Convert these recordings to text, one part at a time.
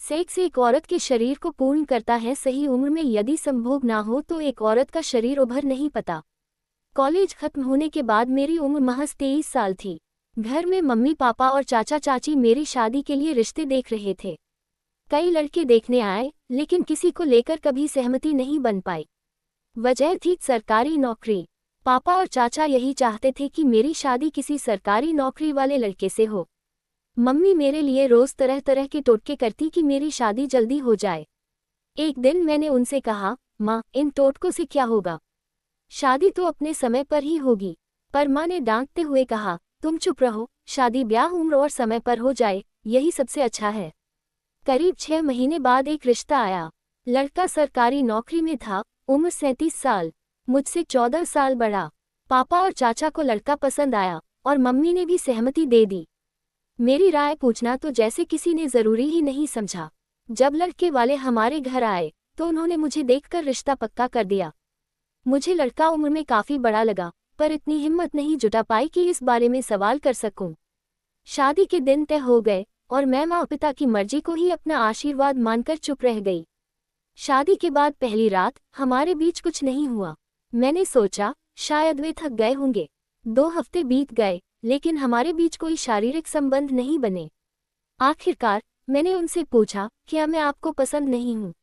Sex एक औरत के शरीर को पूर्ण करता है। सही उम्र में यदि संभोग ना हो तो एक औरत का शरीर उभर नहीं पाता। कॉलेज खत्म होने के बाद मेरी उम्र महज 23 साल थी। घर में मम्मी पापा और चाचा चाची मेरी शादी के लिए रिश्ते देख रहे थे। कई लड़के देखने आए, लेकिन किसी को लेकर कभी सहमति नहीं बन पाई। वजह थी सरकारी नौकरी। पापा और चाचा यही चाहते थे कि मेरी शादी किसी सरकारी नौकरी वाले लड़के से हो। मम्मी मेरे लिए रोज तरह तरह के टोटके करती कि मेरी शादी जल्दी हो जाए। एक दिन मैंने उनसे कहा, माँ, इन टोटकों से क्या होगा? शादी तो अपने समय पर ही होगी। पर माँ ने डांटते हुए कहा, तुम चुप रहो, शादी ब्याह उम्र और समय पर हो जाए, यही सबसे अच्छा है। करीब 6 महीने बाद एक रिश्ता आया। लड़का सरकारी नौकरी में था, उम्र 37 साल, मुझसे 14 साल बड़ा। पापा और चाचा को लड़का पसंद आया और मम्मी ने भी सहमति दे दी। मेरी राय पूछना तो जैसे किसी ने जरूरी ही नहीं समझा। जब लड़के वाले हमारे घर आए तो उन्होंने मुझे देखकर रिश्ता पक्का कर दिया। मुझे लड़का उम्र में काफी बड़ा लगा, पर इतनी हिम्मत नहीं जुटा पाई कि इस बारे में सवाल कर सकूं। शादी के दिन तय हो गए और मैं माँ पिता की मर्जी को ही अपना आशीर्वाद मानकर चुप रह गई। शादी के बाद पहली रात हमारे बीच कुछ नहीं हुआ। मैंने सोचा शायद वे थक गए होंगे। 2 हफ्ते बीत गए, लेकिन हमारे बीच कोई शारीरिक संबंध नहीं बने। आखिरकार मैंने उनसे पूछा, क्या मैं आपको पसंद नहीं हूँ?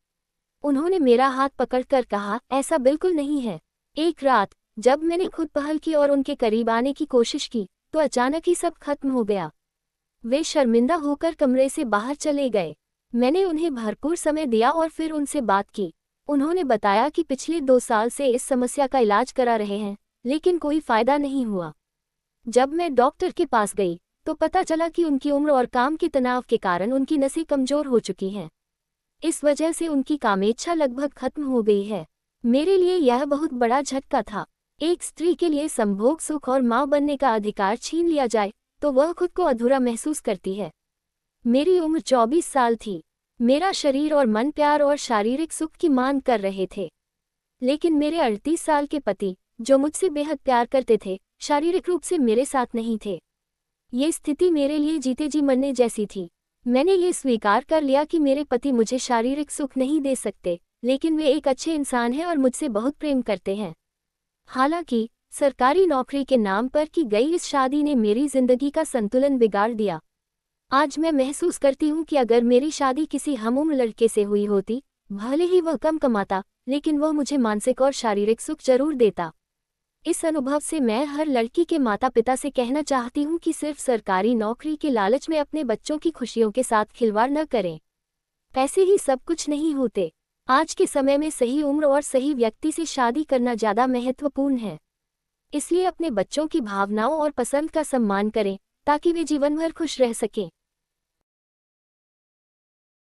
उन्होंने मेरा हाथ पकड़कर कहा, ऐसा बिल्कुल नहीं है। एक रात जब मैंने खुद पहल की और उनके करीब आने की कोशिश की तो अचानक ही सब खत्म हो गया। वे शर्मिंदा होकर कमरे से बाहर चले गए। मैंने उन्हें भरपूर समय दिया और फिर उनसे बात की। उन्होंने बताया कि पिछले 2 साल से इस समस्या का इलाज करा रहे हैं, लेकिन कोई फायदा नहीं हुआ। जब मैं डॉक्टर के पास गई तो पता चला कि उनकी उम्र और काम के तनाव के कारण उनकी नसें कमजोर हो चुकी हैं। इस वजह से उनकी कामेच्छा लगभग खत्म हो गई है। मेरे लिए यह बहुत बड़ा झटका था। एक स्त्री के लिए संभोग सुख और मां बनने का अधिकार छीन लिया जाए तो वह खुद को अधूरा महसूस करती है। मेरी उम्र 24 साल थी। मेरा शरीर और मन प्यार और शारीरिक सुख की मांग कर रहे थे, लेकिन मेरे 38 साल के पति, जो मुझसे बेहद प्यार करते थे, शारीरिक रूप से मेरे साथ नहीं थे। ये स्थिति मेरे लिए जीते जी मरने जैसी थी। मैंने ये स्वीकार कर लिया कि मेरे पति मुझे शारीरिक सुख नहीं दे सकते, लेकिन वे एक अच्छे इंसान हैं और मुझसे बहुत प्रेम करते हैं। हालांकि सरकारी नौकरी के नाम पर की गई इस शादी ने मेरी जिंदगी का संतुलन बिगाड़ दिया। आज मैं महसूस करती हूँ कि अगर मेरी शादी किसी हमउम्र लड़के से हुई होती, भले ही वह कम कमाता, लेकिन वह मुझे मानसिक और शारीरिक सुख जरूर देता। इस अनुभव से मैं हर लड़की के माता पिता से कहना चाहती हूँ कि सिर्फ सरकारी नौकरी के लालच में अपने बच्चों की खुशियों के साथ खिलवाड़ न करें। पैसे ही सब कुछ नहीं होते। आज के समय में सही उम्र और सही व्यक्ति से शादी करना ज़्यादा महत्वपूर्ण है। इसलिए अपने बच्चों की भावनाओं और पसंद का सम्मान करें ताकि वे जीवन भर खुश रह सकें।